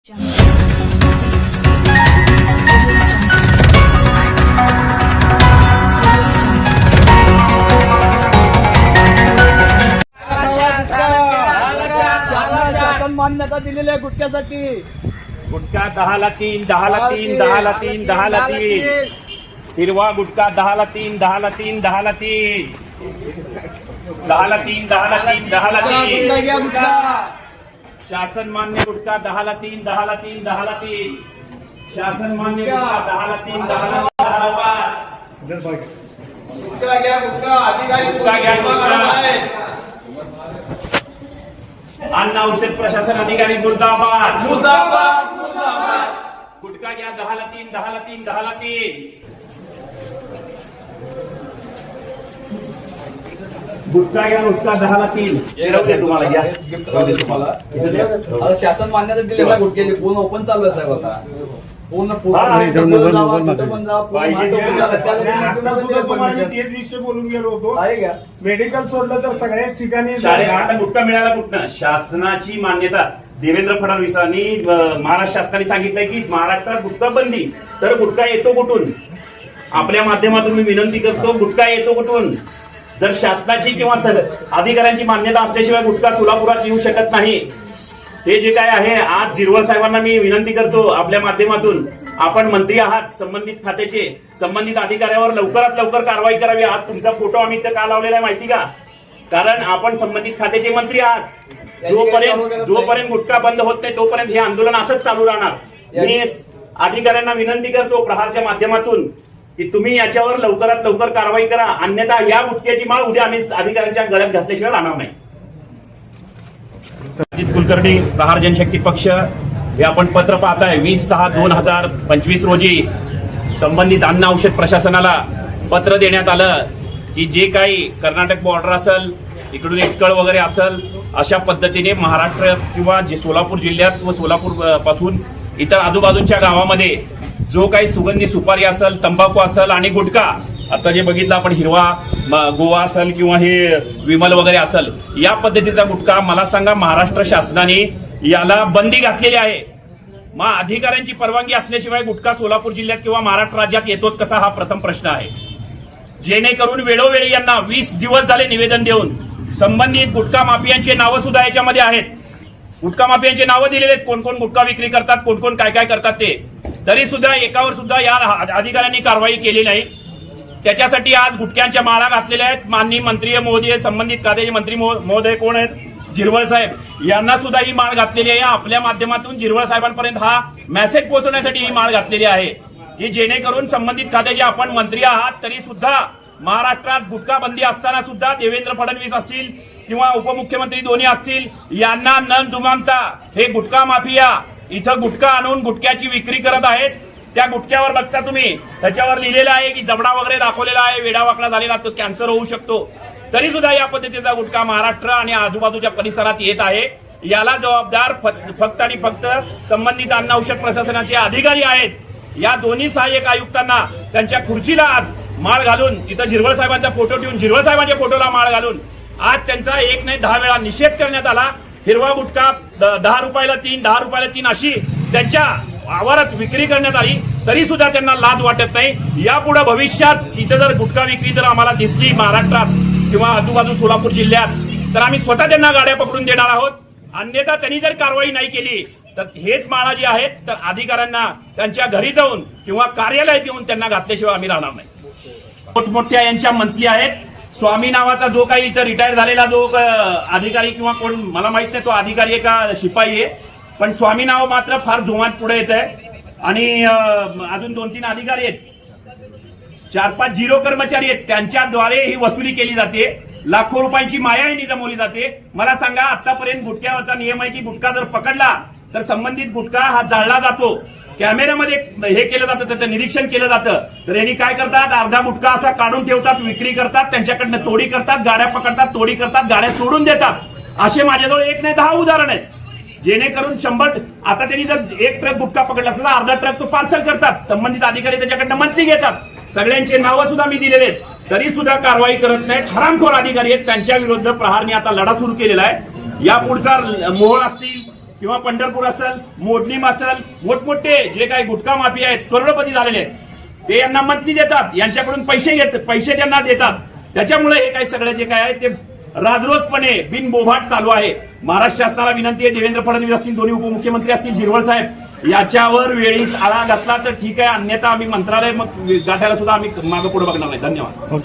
मान्यता दिलेल्या गुटख्यासाठी गुटखा 10ला 3, 10ला 3, 10ला 3, 10ला 3. हिरवा गुटखा 10ला 3, 10ला 3, 10ला 3, 10ला 3, 10ला 3, 10ला 3. शासन मान्य गुटखा 10ला 3, 10ला 3, 10ला 3. शासन मान्य गुटखा 10ला 3, 10ला 3. गुटखा घ्या गुटखा अधिकारी गुटखा घ्या गुटखा. अन्न औषध प्रशासन अधिकारी मुर्दाबाद मुर्दाबाद मुर्दाबाद. गुटखा घ्या 10ला 3, 10ला 3, 10ला 3. गुटखा घ्या गुटखा 10ला 3. तुम्हाला घ्या तुम्हाला शासन मान्यता दिलेल्या गुटख्याची पूर्ण ओपन चालू आहे साहेब. आता पूर्ण तेच विषय बोलून गेलो होतो. मेडिकल सोडलं तर सगळ्याच ठिकाणी आता गुटखा मिळाला कुठनं? शासनाची मान्यता. देवेंद्र फडणवीसांनी महाराष्ट्र शासनाने सांगितलंय की महाराष्ट्रात गुटखा बंदी. तर गुटखा येतो कुठून? आपल्या माध्यमातून मी विनंती करतो, गुटखा येतो कुठून? जर शासनाची किंवा अधिकाऱ्यांची मान्यता असल्याशिवाय गुटखा सोलापुरात येऊ शकत नाही. हे जे काय आहे, आज झिरवळ साहेबांना मी विनंती करतो आपल्या माध्यमातून, आपण मंत्री आहात संबंधित खात्याचे, संबंधित अधिकाऱ्यावर लवकरात लवकर कारवाई करावी. आज तुमचा फोटो आम्ही इथं का लावलेला आहे माहिती का? कारण आपण संबंधित खात्याचे मंत्री आहात. जोपर्यंत गुटखा बंद होत नाही तोपर्यंत हे आंदोलन असंच चालू राहणार. मी अधिकाऱ्यांना विनंती करतो प्रहारच्या माध्यमातून की तुम्ही याच्यावर लवकरात लवकर कारवाई करा, अन्यथा या गुटख्याची माळ उद्या आम्ही अधिकाऱ्यांच्या गळ्यात घातल्याशिवाय राहणार नाही. अजित कुलकर्णी, प्रहार जनशक्ती पक्ष. हे आपण पत्र पाहताय 20/6/2025 रोजी संबंधित अन्न औषध प्रशासनाला पत्र देण्यात आलं की जे काही कर्नाटक बॉर्डर असेल, इकडून इटकळ वगैरे असेल, अशा पद्धतीने महाराष्ट्र किंवा जे सोलापूर जिल्ह्यात व सोलापूर पासून इतर आजूबाजूच्या गावामध्ये जो काही सुगंधी सुपारी असेल, तंबाखू असेल आणि गुटखा, आता जे बघितलं आपण हिरवा गोवा असेल किंवा हे विमल वगैरे असेल, या पद्धतीचा गुटखा, मला सांगा महाराष्ट्र शासनाने याला बंदी घातलेली आहे. मग अधिकाऱ्यांची परवानगी असल्याशिवाय गुटखा सोलापूर जिल्ह्यात किंवा महाराष्ट्र राज्यात येतोच कसा, हा प्रथम प्रश्न आहे. जेणेकरून वेळोवेळी यांना 20 दिवस झाले निवेदन देऊन संबंधित गुटखा माफियांचे नावं सुद्धा याच्यामध्ये आहेत. गुटखा माफियांचे नावं दिलेले आहेत, कोण कोण गुटखा विक्री करतात, कोण कोण काय काय करतात ते. तरी सुद्धा एकावर सुद्धा या अधिकाऱ्यांनी कारवाई केली नाही. त्याच्यासाठी आज गुटख्यांच्या माळा घातलेल्या आहेत. माननीय मंत्री महोदय, संबंधित खात्याचे मंत्री महोदय कोण आहेत? झिरवळ साहेब. यांना सुद्धा ही माळ घातलेली आहे. आपल्या माध्यमातून झिरवळ साहेबांपर्यंत हा मेसेज पोहोचवण्यासाठी ही माळ घातलेली आहे की जेणेकरून संबंधित खात्याचे आपण मंत्री आहात तरी सुद्धा महाराष्ट्रात गुटखा बंदी असताना सुद्धा देवेंद्र फडणवीस असतील किंवा उपमुख्यमंत्री दोन्ही असतील, यांना न जुमानता हे गुटखा माफिया इथं गुटखा आणून गुटख्याची विक्री करत आहेत. त्या गुटख्यावर बघता तुम्ही, त्याच्यावर लिहिलेलं आहे की जबडा वगैरे दाखवलेला आहे, वेडावाकडा झालेला, तो कॅन्सर होऊ शकतो. तरी सुद्धा या पद्धतीचा गुटखा महाराष्ट्र आणि आजूबाजूच्या परिसरात येत आहे. याला जबाबदार फक्त आणि फक्त संबंधित अन्न औषध प्रशासनाचे अधिकारी आहेत. या दोन्ही सहाय्यक आयुक्तांना त्यांच्या खुर्चीला आज माळ घालून, तिथं झिरवळ साहेबांचा फोटो ठेवून, झिरवळ साहेबांच्या फोटोला माळ घालून आज त्यांचा 1 नाही 10 वेळा निषेध करण्यात आला. हिरवा गुटखा 10 रुपयाला 3, 10 रुपयाला 3 अशी त्यांच्या आवारात विक्री करण्यात आली. तरी सुद्धा त्यांना लाज वाटत नाही. यापुढे भविष्यात तिथे जर गुटखा विक्री जर आम्हाला दिसली महाराष्ट्रात किंवा आजूबाजू सोलापूर जिल्ह्यात तर आम्ही स्वतः त्यांना गाड्या पकडून देणार आहोत. अन्यथा त्यांनी जर कारवाई नाही केली तर हेच माळा जी आहेत तर अधिकाऱ्यांना त्यांच्या घरी जाऊन किंवा कार्यालयात येऊन त्यांना घातल्याशिवाय आम्ही राहणार नाही. मोठमोठ्या यांच्या मंत्री आहेत. स्वामी नावाचा जो काही इथं रिटायर झालेला जो अधिकारी किंवा कोण मला माहित नाही तो अधिकारी आहे का शिपाई आहे, पण स्वामी नाव मात्र फार जोमात पुढे येत आहे. आणि अजून 2-3 अधिकारी आहेत, 4-5 झिरो कर्मचारी आहेत, त्यांच्याद्वारे ही वसुली केली जाते. लाखो रुपयांची मायाही जमवली जाते. मला सांगा, आतापर्यंत गुटख्यावरचा नियम आहे की गुटखा जर पकडला तर संबंधित गुटखा हा जाळला जातो, कॅमेऱ्यामध्ये हे केलं जातं, त्याचं निरीक्षण केलं जातं. तर यांनी काय करतात, अर्धा गुटखा असा काढून ठेवतात, विक्री करतात, त्यांच्याकडनं तोडी करतात, गाड्या पकडतात, तोडी करतात, गाड्या सोडून देतात. असे माझ्याजवळ 1 नाही 10 उदाहरण आहेत. जेणेकरून 100 आता त्यांनी जर 1 ट्रक गुटखा पकडला असला, अर्धा ट्रक तो पार्सल करतात, संबंधित अधिकारी त्याच्याकडनं मंथली घेतात. सगळ्यांचे नावं सुद्धा मी दिलेले आहेत, तरी सुद्धा कारवाई करत नाहीत. हरामखोर अधिकारी आहेत, त्यांच्या विरुद्ध प्रहारने आता लढा सुरू केलेला आहे. या पुढचा मोहोळ असतील किंवा पंढरपूर असेल, मोडणीम असेल, मोठमोठे जे काही गुटखा माफिया आहेत, करोडपती झालेले आहेत, ते यांना मंथली देतात, यांच्याकडून पैसे त्यांना देतात. त्याच्यामुळे हे काही सगळं जे काय आहे ते राजरोसपणे बिनबोभाट चालू आहे. महाराष्ट्र शासनाला विनंती आहे, देवेंद्र फडणवीस असतील, दोन्ही उपमुख्यमंत्री असतील, झिरवळ साहेब, याच्यावर वेळीच आळा घातला तर ठीक आहे, अन्यथा आम्ही मंत्रालय मग गाठायला सुद्धा आम्ही मागे पुढे बघणार नाही. धन्यवाद.